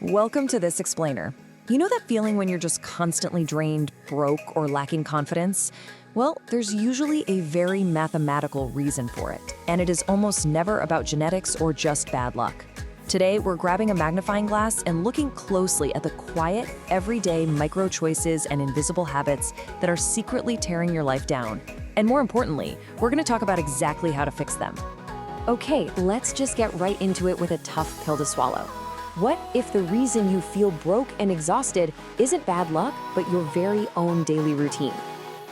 Welcome to This Explainer. You know that feeling when you're just constantly drained, broke, or lacking confidence? Well, there's usually a very mathematical reason for it, and it is almost never about genetics or just bad luck. Today, we're grabbing a magnifying glass and looking closely at the quiet, everyday micro choices and invisible habits that are secretly tearing your life down. And more importantly, we're going to talk about exactly how to fix them. Okay, let's just get right into it with a tough pill to swallow. What if the reason you feel broke and exhausted isn't bad luck, but your very own daily routine?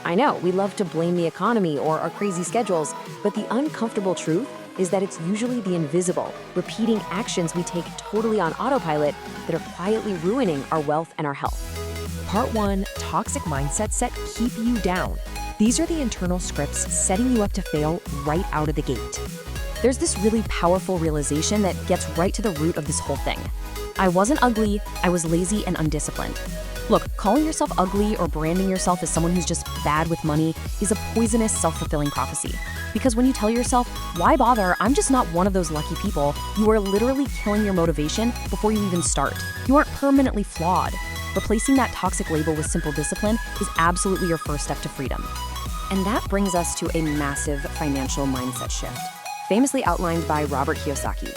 I know, we love to blame the economy or our crazy schedules, but the uncomfortable truth is that it's usually the invisible, repeating actions we take totally on autopilot that are quietly ruining our wealth and our health. Part 1, toxic mindsets that keep you down. These are the internal scripts setting you up to fail right out of the gate. There's this really powerful realization that gets right to the root of this whole thing. I wasn't ugly, I was lazy and undisciplined. Look, calling yourself ugly or branding yourself as someone who's just bad with money is a poisonous, self-fulfilling prophecy. Because when you tell yourself, why bother, I'm just not one of those lucky people, you are literally killing your motivation before you even start. You aren't permanently flawed. Replacing that toxic label with simple discipline is absolutely your first step to freedom. And that brings us to a massive financial mindset shift, famously outlined by Robert Kiyosaki.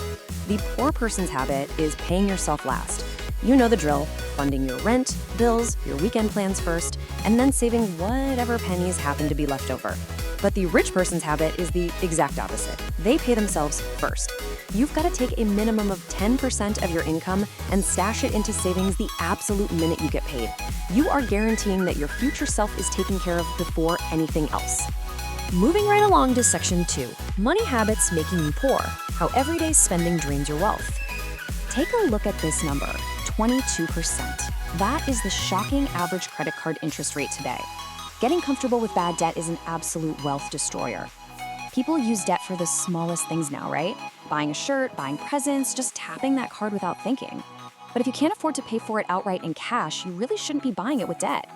The poor person's habit is paying yourself last. You know the drill, funding your rent, bills, your weekend plans first, and then saving whatever pennies happen to be left over. But the rich person's habit is the exact opposite. They pay themselves first. You've got to take a minimum of 10% of your income and stash it into savings the absolute minute you get paid. You are guaranteeing that your future self is taken care of before anything else. Moving right along to section 2, money habits making you poor, how everyday spending drains your wealth. Take a look at this number, 22%. That is the shocking average credit card interest rate today. Getting comfortable with bad debt is an absolute wealth destroyer. People use debt for the smallest things now, right? Buying a shirt, buying presents, just tapping that card without thinking. But if you can't afford to pay for it outright in cash, you really shouldn't be buying it with debt.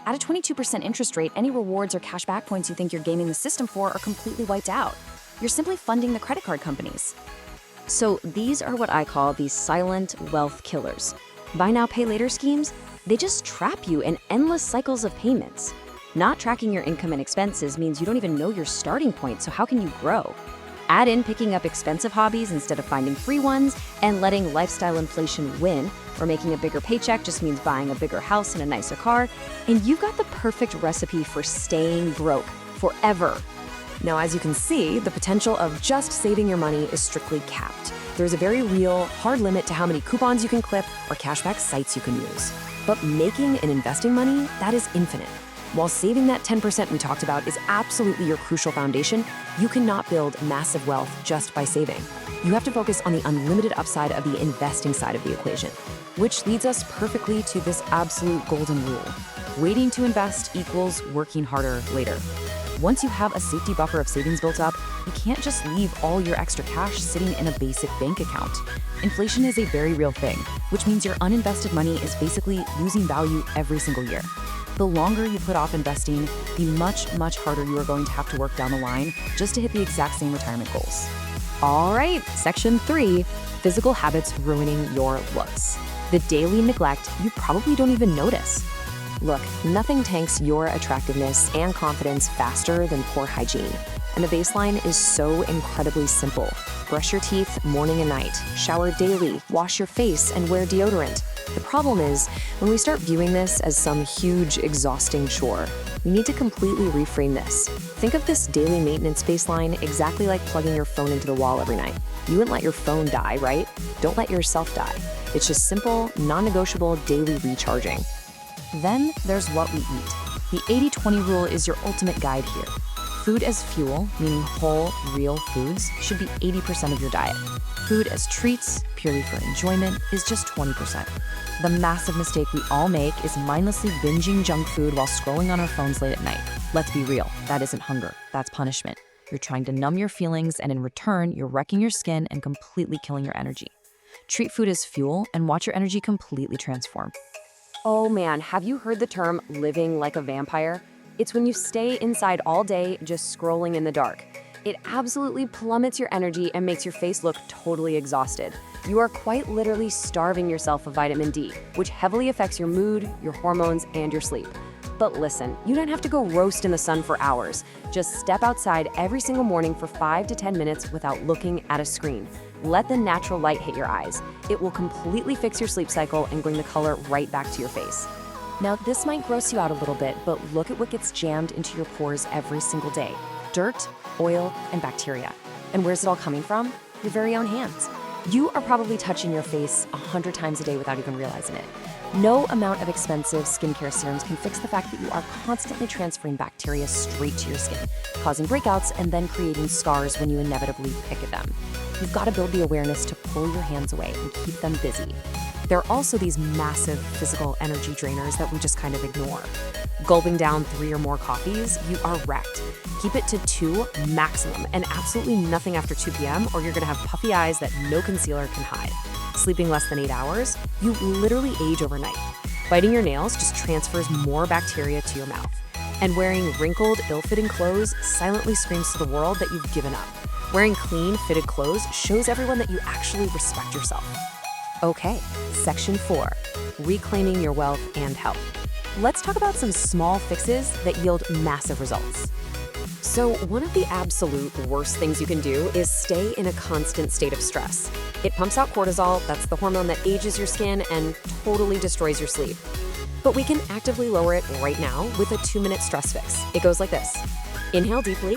At a 22% interest rate, any rewards or cashback points you think you're gaming the system for are completely wiped out. You're simply funding the credit card companies. So these are what I call the silent wealth killers. Buy now, pay later schemes, they just trap you in endless cycles of payments. Not tracking your income and expenses means you don't even know your starting point, so how can you grow? Add in picking up expensive hobbies instead of finding free ones, and letting lifestyle inflation win, or making a bigger paycheck just means buying a bigger house and a nicer car, and you've got the perfect recipe for staying broke forever. Now, as you can see, the potential of just saving your money is strictly capped. There's a very real, hard limit to how many coupons you can clip or cashback sites you can use. But making and investing money, that is infinite. While saving that 10% we talked about is absolutely your crucial foundation, you cannot build massive wealth just by saving. You have to focus on the unlimited upside of the investing side of the equation, which leads us perfectly to this absolute golden rule. Waiting to invest equals working harder later. Once you have a safety buffer of savings built up, you can't just leave all your extra cash sitting in a basic bank account. Inflation is a very real thing, which means your uninvested money is basically losing value every single year. The longer you put off investing, the much harder you are going to have to work down the line just to hit the exact same retirement goals. All right, section 3, physical habits ruining your looks. The daily neglect you probably don't even notice. Look, nothing tanks your attractiveness and confidence faster than poor hygiene. And the baseline is so incredibly simple. Brush your teeth morning and night, shower daily, wash your face, and wear deodorant. The problem is, when we start viewing this as some huge, exhausting chore, we need to completely reframe this. Think of this daily maintenance baseline exactly like plugging your phone into the wall every night. You wouldn't let your phone die, right? Don't let yourself die. It's just simple, non-negotiable daily recharging. Then there's what we eat. The 80-20 rule is your ultimate guide here. Food as fuel, meaning whole, real foods, should be 80% of your diet. Food as treats, purely for enjoyment, is just 20%. The massive mistake we all make is mindlessly binging junk food while scrolling on our phones late at night. Let's be real, that isn't hunger, that's punishment. You're trying to numb your feelings, and in return, you're wrecking your skin and completely killing your energy. Treat food as fuel and watch your energy completely transform. Oh man, have you heard the term living like a vampire? It's when you stay inside all day just scrolling in the dark. It absolutely plummets your energy and makes your face look totally exhausted. You are quite literally starving yourself of vitamin D, which heavily affects your mood, your hormones, and your sleep. But listen, you don't have to go roast in the sun for hours. Just step outside every single morning for 5 to 10 minutes without looking at a screen. Let the natural light hit your eyes. It will completely fix your sleep cycle and bring the color right back to your face. Now, this might gross you out a little bit, but look at what gets jammed into your pores every single day. Dirt, oil, and bacteria. And where's it all coming from? Your very own hands. You are probably touching your face 100 times a day without even realizing it. No amount of expensive skincare serums can fix the fact that you are constantly transferring bacteria straight to your skin, causing breakouts and then creating scars when you inevitably pick at them. You've got to build the awareness to pull your hands away and keep them busy. There are also these massive physical energy drainers that we just kind of ignore. Gulping down 3 or more coffees, you are wrecked. Keep it to 2 maximum, and absolutely nothing after 2 p.m. or you're gonna have puffy eyes that no concealer can hide. Sleeping less than 8 hours, you literally age overnight. Biting your nails just transfers more bacteria to your mouth. And wearing wrinkled, ill-fitting clothes silently screams to the world that you've given up. Wearing clean, fitted clothes shows everyone that you actually respect yourself. Okay, section 4, reclaiming your wealth and health. Let's talk about some small fixes that yield massive results. So one of the absolute worst things you can do is stay in a constant state of stress. It pumps out cortisol, that's the hormone that ages your skin and totally destroys your sleep. But we can actively lower it right now with a 2-minute stress fix. It goes like this. Inhale deeply,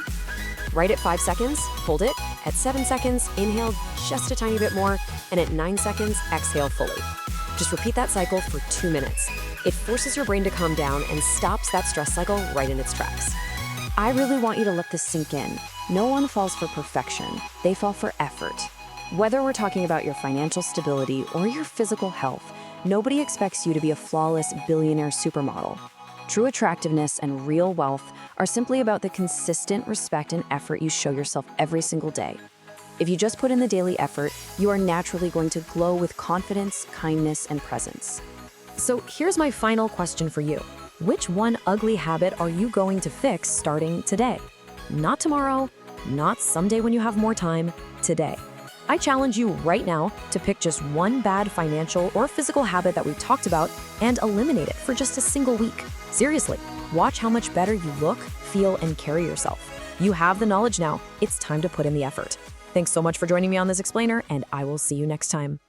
right at 5 seconds, hold it. At 7 seconds, inhale just a tiny bit more, and at 9 seconds, exhale fully. Just repeat that cycle for 2 minutes. It forces your brain to calm down and stops that stress cycle right in its tracks. I really want you to let this sink in. No one falls for perfection. They fall for effort. Whether we're talking about your financial stability or your physical health, nobody expects you to be a flawless billionaire supermodel. True attractiveness and real wealth are simply about the consistent respect and effort you show yourself every single day. If you just put in the daily effort, you are naturally going to glow with confidence, kindness, and presence. So here's my final question for you. Which one ugly habit are you going to fix starting today? Not tomorrow, not someday when you have more time, today. I challenge you right now to pick just one bad financial or physical habit that we've talked about and eliminate it for just a single week. Seriously, watch how much better you look, feel, and carry yourself. You have the knowledge now. It's time to put in the effort. Thanks so much for joining me on this explainer, and I will see you next time.